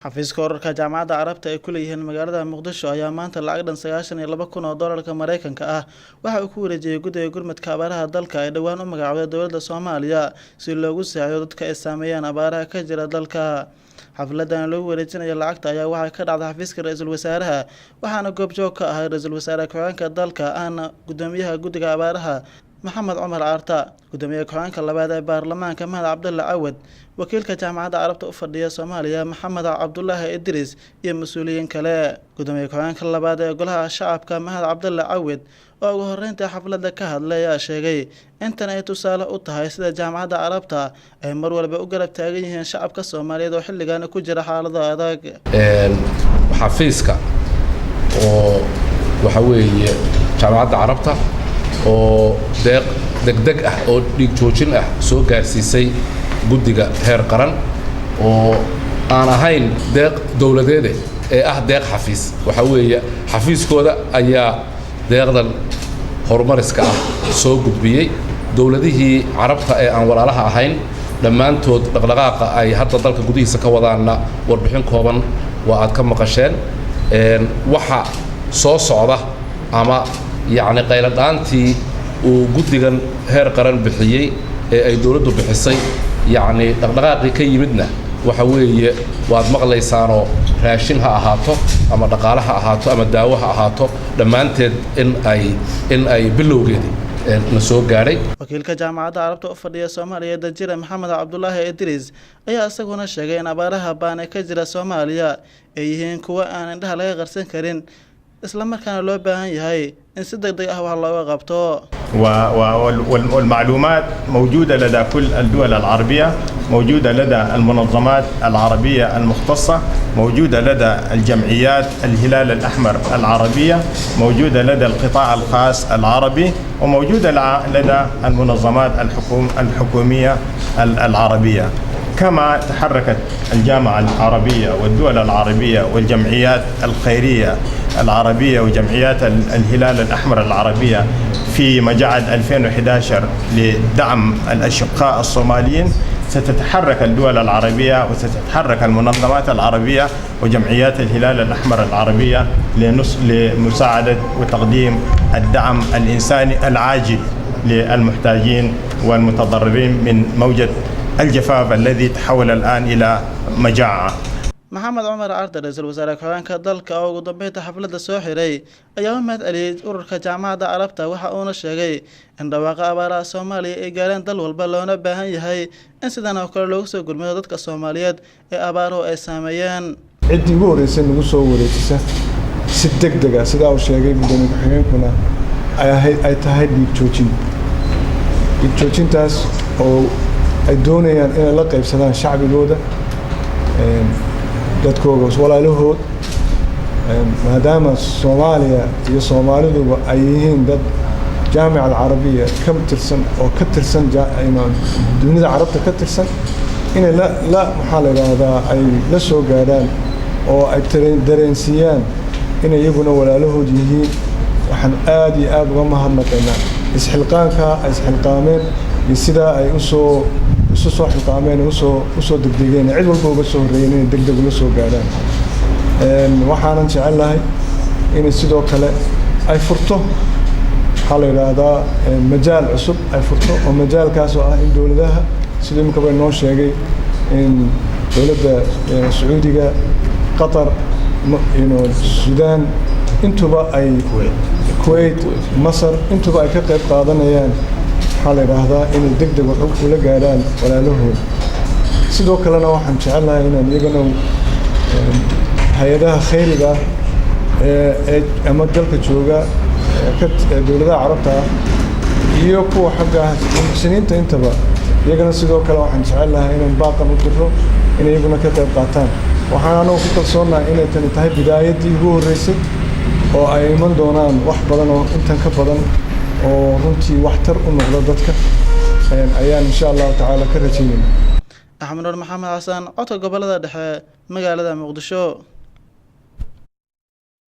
xafiiska wararka jaamacadda Carabta ee ku leeyahay magaalada Muqdisho ayaa maanta lacag dhan 92,000 oo doolarka Mareykanka ah waxa uu ku wareejiyay guddiga gurmadka abaaraha dalka ee dhawaan u magacaabay dowladda Soomaaliya si loogu saacido dadka ay saameeyeen abaaraha ka jira dalka. xafladan lagu wareejinayo lacagta ayaa waxa ka dhacday xafiiska ra'iisul wasaaraha waxaana goobjoog ka ahaa ra'iisul wasaare ku-xigeenka dalka ahna gudoomiyaha guddiga abaaraha محمد عمر عارتا قدومية كوانك اللبادة بارلمان كمال عبد الله عود وكيل كجامعة عربة أفردية صوماليا محمد عبد الله إدريس مسؤولين كلا قدومية كوانك اللبادة يقولها الشعب كمال عبد الله عود وهرين حفلة كهد لا يا شيء انت نيتو سالة أطهى سيدة جامعة عربة أي مرة بأقرب تاجيه الشعب كصوماليا دو حل جانا كجرا حال ذاك حفيزك وحوي جامعة عربة oo deeq degdeg ah oo dhig joojin ah soo gaarsiisay guddiga heer qaran oo aan ahayn deeq dawladeed ee ah deeq xafiis waxa weeye xafiiskooda ayaa deeqdan horumariska ah soo gudbiyay dawladihii carabta ee aan walaalaha ahayn dhammaantood dhaqdhaqaaqa ay hadda dalka gudihiisa ka wadaana warbixin kooban waa aad ka maqasheen waxa soo socda ama يعني قيل دانتي وجودجن هير قرن بحيي دولة بحصي يعني دقائق كي يمدنا وحوي واد مغلي صاروا راشينها أهاتو أما دقالها أهاتو أما داوها أهاتو لما أنت إن أي بلوجدي نسوق جاري. وكيل كجامعة عربة أفردية صوماليا دجيرة محمد عبد الله إدريس أي أسقون الشجعين أبارها بان كجرة صوماليا أيهن كوا أن عندها لا يغرسن كرين إسلام كان لو بان يهاي إن صدق ضيعه الله وغبطه. والمعلومات موجودة لدى كل الدول العربية، موجودة لدى المنظمات العربية المختصة، موجودة لدى الجمعيات الهلال الأحمر العربية، موجودة لدى القطاع الخاص العربي، وموجودة لدى المنظمات الحكومية العربية. كما تحركت الجامعة العربية والدول العربية والجمعيات الخيرية العربية وجمعيات الهلال الأحمر العربية في مجاعة 2011 لدعم الأشقاء الصوماليين، ستتحرك الدول العربية وستتحرك المنظمات العربية وجمعيات الهلال الأحمر العربية لمساعدة وتقديم الدعم الإنساني العاجل للمحتاجين والمتضررين من موجة الجفاف الذي تحول الآن إلى مجاعة. محمد عمر عارتا رئيس الوزراء كوانك dalka oo ugu dambeynta xafladda soo xiray ayaa u mahadceliyay ururka jaamacadda Carabta waxa uu sheegay in dhawaaqa abaaraha Soomaaliya ay gaareen dal walba loona baahan yahay in sidan oo kale loogu soo gurmado dadka Soomaaliyeed ee abaaruhu ay saameeyeen. Cidii ugu horeysay nagu soo wareejisa si degdeg ah sida uu sheegay gudoomiye ku-xigeenkuna ay tahay dhiig joojintaas oo ay doonayaan inay la qaybsadaan shacbigooda dadkooda walaalahood maadaama Soomaaliya iyo Soomaalidu ay yihiin dad jaamacada Carabiga ka tirsan dunida Carabta ka tirsan inay la maxaa la yiraahdaa ay la soo gaadhaan oo ay dareensiiyaan inay iyaguna walaalahood yihiin waxaan aad iyo aad uga mahadnaqaynaa isxilqaameen iyo sida ay u soo xilqaameen u soo degdegeen cid walba uga soo horeeyeen in degdeg ula soo gaaraan waxaanan jecelahay in sidoo kale ay furto waxa la yiraahdaa majaal cusub ay furto oo majaalkaas oo ah in dawladaha sidoo imka bay noo sheegay in dawladda Sacuudiga Qatar Suudaan intuba ay Kuwait Masar intuba ay ka qayb qaadanayaan حال هذا إن الدقدق وحب ولا جالان ولا له سيدو كلنا واحد شعلها هنا يجنا هيدا خير ده أما دلك تشوجا كت دولة عربتها يوكو حاجة سنين تنتبه يجنا سيدو كلا واحد شعلها هنا باقي نطره إن يجنا كتب قاتان وحنا وفي صورنا إن تنتهي بداية يجوا الرئيس أو أي من دونان واحد بدنا أنت كبدنا ورنتي واحتر ونقدر ضدك أيام إن شاء الله تعالى كرتين. أحمد محمد حسن عطى قبل ذا مقالة مقدشو.